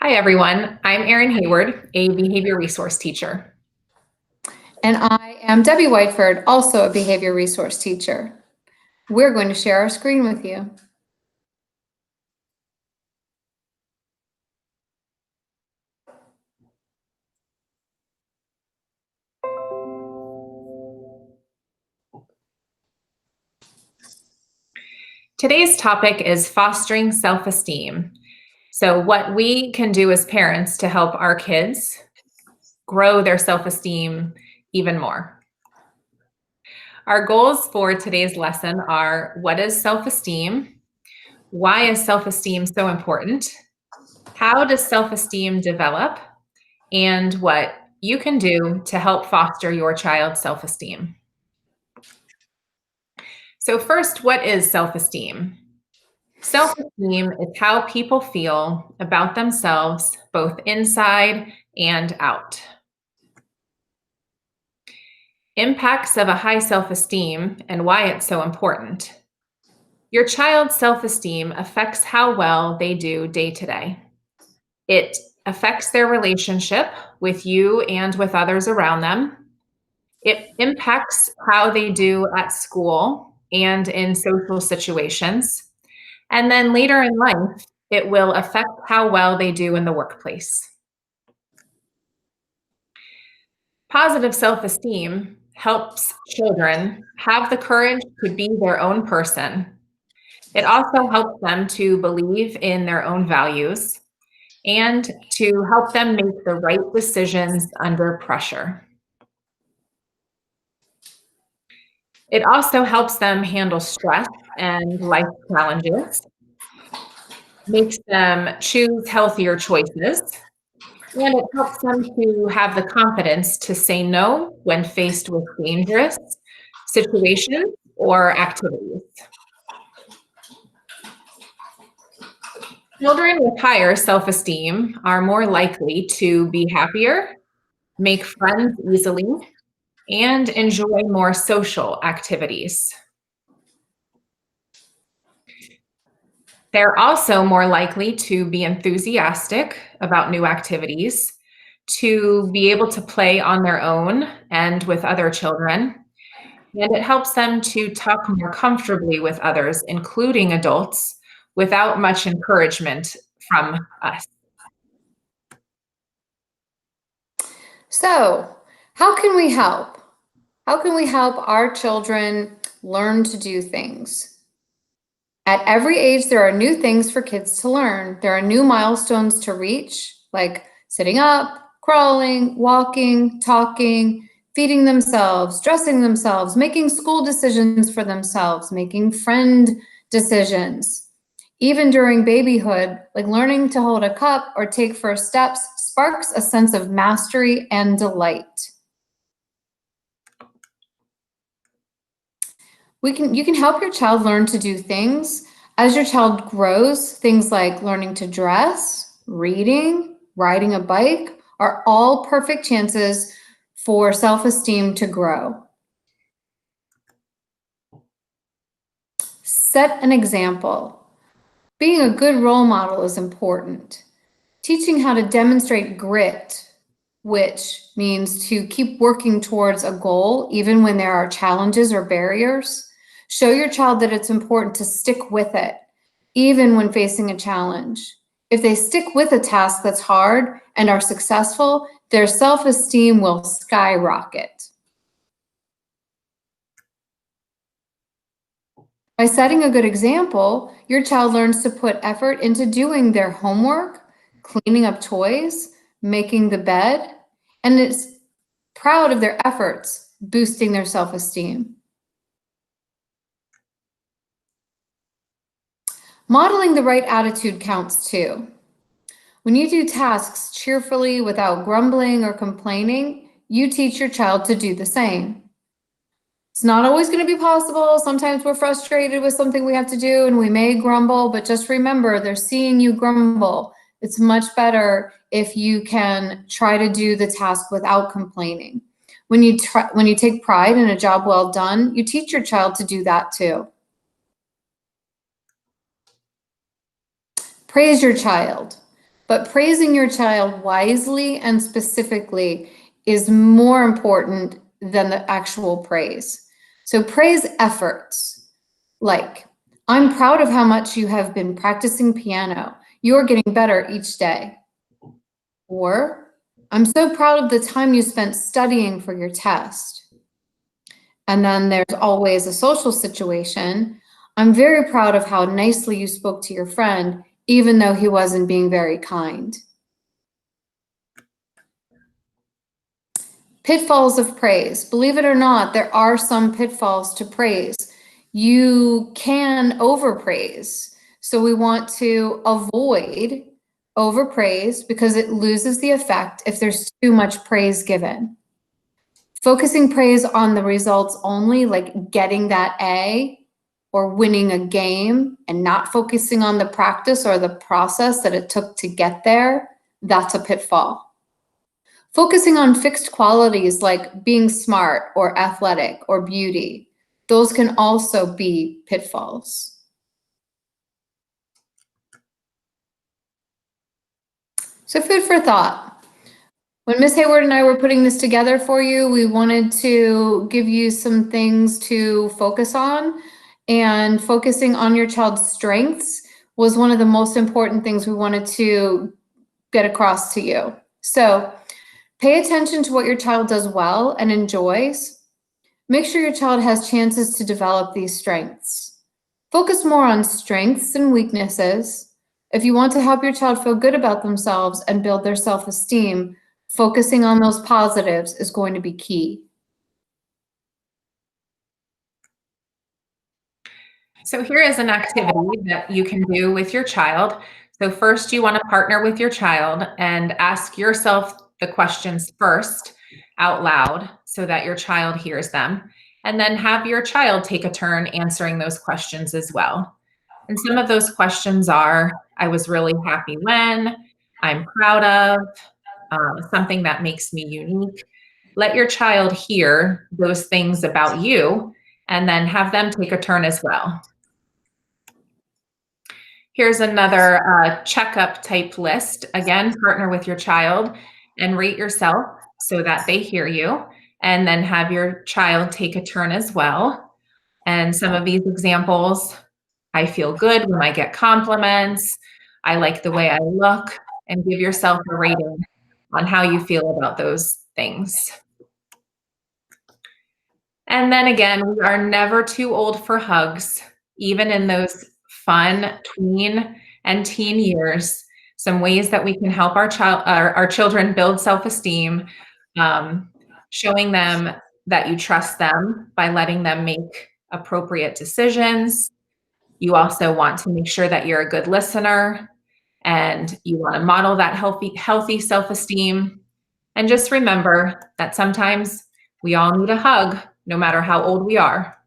Hi, everyone. I'm Erin Hayward, a behavior resource teacher. And I am Debbie Whiteford, also a behavior resource teacher. We're going to share our screen with you. Today's topic is fostering self-esteem. So what we can do as parents to help our kids grow their self-esteem even more. Our goals for today's lesson are: what is self-esteem? Why is self-esteem so important? How does self-esteem develop? And what you can do to help foster your child's self-esteem. So first, what is self-esteem? Self-esteem is how people feel about themselves, both inside and out. Impacts of a high self-esteem and why it's so important. Your child's self-esteem affects how well they do day to day. It affects their relationship with you and with others around them. It impacts how they do at school and in social situations. And then later in life, it will affect how well they do in the workplace. Positive self-esteem helps children have the courage to be their own person. It also helps them to believe in their own values and to help them make the right decisions under pressure. It also helps them handle stress and life challenges, makes them choose healthier choices, and it helps them to have the confidence to say no when faced with dangerous situations or activities. Children with higher self-esteem are more likely to be happier, make friends easily, and enjoy more social activities. They're also more likely to be enthusiastic about new activities, to be able to play on their own and with other children, and it helps them to talk more comfortably with others, including adults, without much encouragement from us. So, how can we help? How can we help our children learn to do things? At every age, there are new things for kids to learn. There are new milestones to reach, like sitting up, crawling, walking, talking, feeding themselves, dressing themselves, making school decisions for themselves, making friend decisions. Even during babyhood, like learning to hold a cup or take first steps sparks a sense of mastery and delight. You can help your child learn to do things. As your child grows, things like learning to dress, reading, riding a bike are all perfect chances for self-esteem to grow. Set an example. Being a good role model is important. Teaching how to demonstrate grit, which means to keep working towards a goal even when there are challenges or barriers. Show your child that it's important to stick with it, even when facing a challenge. If they stick with a task that's hard and are successful, their self-esteem will skyrocket. By setting a good example, your child learns to put effort into doing their homework, cleaning up toys, making the bed, and is proud of their efforts, boosting their self-esteem. Modeling the right attitude counts too. When you do tasks cheerfully without grumbling or complaining, you teach your child to do the same. It's not always going to be possible. Sometimes we're frustrated with something we have to do and we may grumble, but just remember, they're seeing you grumble. It's much better if you can try to do the task without complaining. When you take pride in a job well done, you teach your child to do that too. Praise your child. But praising your child wisely and specifically is more important than the actual praise. So praise efforts. Like, I'm proud of how much you have been practicing piano. You're getting better each day. Or, I'm so proud of the time you spent studying for your test. And then there's always a social situation. I'm very proud of how nicely you spoke to your friend, even though he wasn't being very kind. Pitfalls of praise. Believe it or not, there are some pitfalls to praise. You can overpraise. So we want to avoid overpraise because it loses the effect if there's too much praise given. Focusing praise on the results only, like getting that A or winning a game, and not focusing on the practice or the process that it took to get there, that's a pitfall. Focusing on fixed qualities like being smart or athletic or beauty, those can also be pitfalls. So food for thought. When Ms. Hayward and I were putting this together for you, we wanted to give you some things to focus on, and focusing on your child's strengths was one of the most important things we wanted to get across to you. So pay attention to what your child does well and enjoys. Make sure your child has chances to develop these strengths. Focus more on strengths and weaknesses. If you want to help your child feel good about themselves and build their self-esteem, focusing on those positives is going to be key. So here is an activity that you can do with your child. So first you want to partner with your child and ask yourself the questions first out loud so that your child hears them. And then have your child take a turn answering those questions as well. And some of those questions are, I was really happy when, I'm proud of, something that makes me unique. Let your child hear those things about you and then have them take a turn as well. Here's another checkup type list. Again, partner with your child and rate yourself so that they hear you, and then have your child take a turn as well. And some of these examples, I feel good when I get compliments. I like the way I look, and give yourself a rating on how you feel about those things. And then again, we are never too old for hugs, even in those fun tween and teen years. Some ways that we can help our children build self-esteem, showing them that you trust them by letting them make appropriate decisions. You also want to make sure that you're a good listener, and you want to model that healthy self-esteem. And just remember that sometimes we all need a hug, no matter how old we are.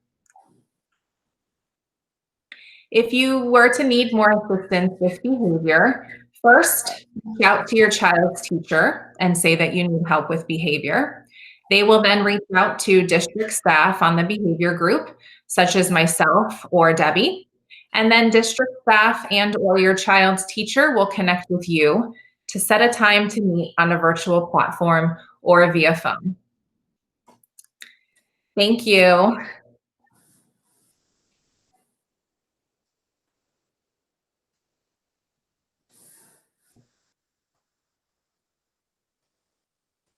If you were to need more assistance with behavior, first, reach out to your child's teacher and say that you need help with behavior. They will then reach out to district staff on the behavior group, such as myself or Debbie. And then district staff and or your child's teacher will connect with you to set a time to meet on a virtual platform or via phone. Thank you.